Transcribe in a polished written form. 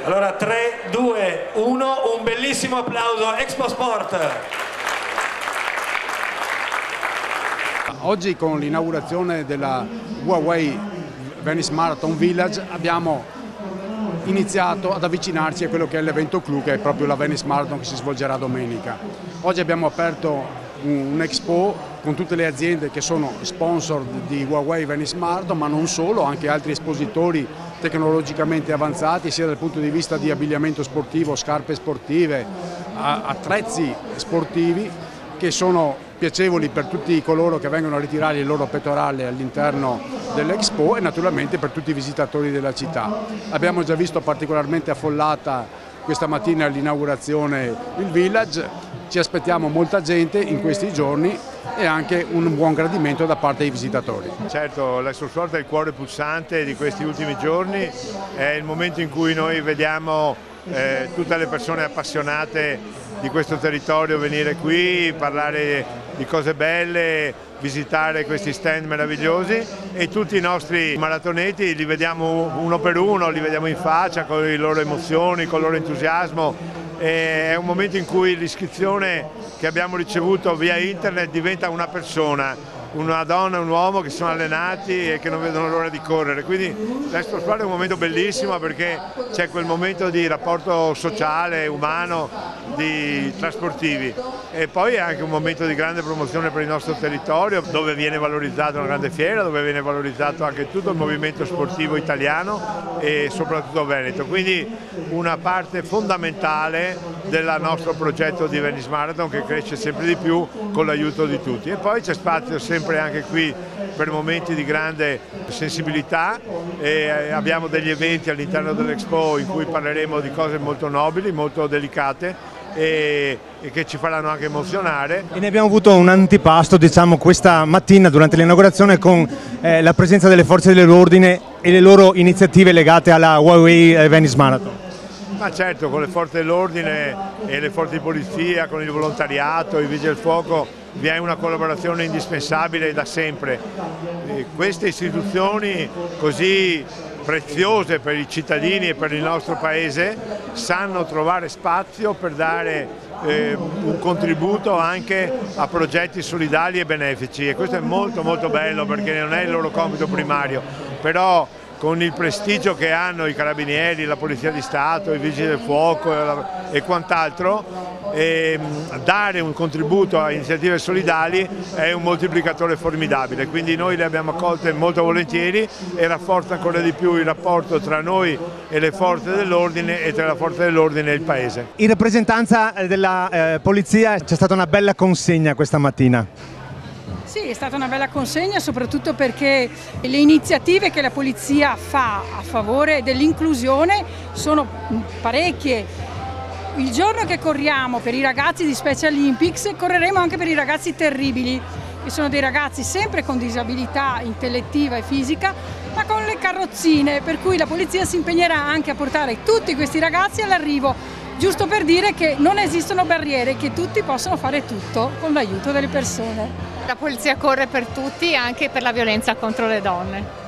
Allora 3, 2, 1, un bellissimo applauso a Expo Sport. Oggi con l'inaugurazione della Huawei Venice Marathon Village abbiamo iniziato ad avvicinarci a quello che è l'evento clou, che è proprio la Venice Marathon che si svolgerà domenica. Oggi abbiamo aperto un expo con tutte le aziende che sono sponsor di Huawei Venice Marathon, ma non solo, anche altri espositori tecnologicamente avanzati sia dal punto di vista di abbigliamento sportivo, scarpe sportive, attrezzi sportivi che sono piacevoli per tutti coloro che vengono a ritirare il loro pettorale all'interno dell'Expo e naturalmente per tutti i visitatori della città. Abbiamo già visto particolarmente affollata questa mattina all'inaugurazione il Village, ci aspettiamo molta gente in questi giorni e anche un buon gradimento da parte dei visitatori. Certo, l'Expo Sport è il cuore pulsante di questi ultimi giorni, è il momento in cui noi vediamo tutte le persone appassionate di questo territorio venire qui, parlare di cose belle, visitare questi stand meravigliosi e tutti i nostri maratoneti li vediamo uno per uno, li vediamo in faccia con le loro emozioni, con il loro entusiasmo. È un momento in cui l'iscrizione che abbiamo ricevuto via internet diventa una persona, una donna e un uomo che sono allenati e che non vedono l'ora di correre, quindi l'Expo Sport è un momento bellissimo perché c'è quel momento di rapporto sociale, umano, di trasportivi e poi è anche un momento di grande promozione per il nostro territorio dove viene valorizzato una grande fiera, dove viene valorizzato anche tutto il movimento sportivo italiano e soprattutto veneto, quindi una parte fondamentale del nostro progetto di Venice Marathon che cresce sempre di più con l'aiuto di tutti e poi c'è spazio sempre anche qui per momenti di grande sensibilità e abbiamo degli eventi all'interno dell'Expo in cui parleremo di cose molto nobili, molto delicate e che ci faranno anche emozionare. E ne abbiamo avuto un antipasto diciamo questa mattina durante l'inaugurazione con la presenza delle forze dell'ordine e le loro iniziative legate alla Huawei Venice Marathon. Ma certo, con le forze dell'ordine e le forze di polizia, con il volontariato, i vigili del fuoco, vi è una collaborazione indispensabile da sempre. Queste istituzioni così preziose per i cittadini e per il nostro Paese sanno trovare spazio per dare un contributo anche a progetti solidali e benefici e questo è molto bello perché non è il loro compito primario, però con il prestigio che hanno i carabinieri, la polizia di Stato, i vigili del fuoco e quant'altro, dare un contributo a iniziative solidali è un moltiplicatore formidabile, quindi noi le abbiamo accolte molto volentieri e rafforza ancora di più il rapporto tra noi e le forze dell'ordine e tra la forza dell'ordine e il Paese. In rappresentanza della polizia c'è stata una bella consegna questa mattina. Sì, è stata una bella consegna soprattutto perché le iniziative che la polizia fa a favore dell'inclusione sono parecchie. Il giorno che corriamo per i ragazzi di Special Olympics correremo anche per i ragazzi terribili, che sono dei ragazzi sempre con disabilità intellettiva e fisica, ma con le carrozzine, per cui la polizia si impegnerà anche a portare tutti questi ragazzi all'arrivo, giusto per dire che non esistono barriere, che tutti possono fare tutto con l'aiuto delle persone. La polizia corre per tutti, anche per la violenza contro le donne.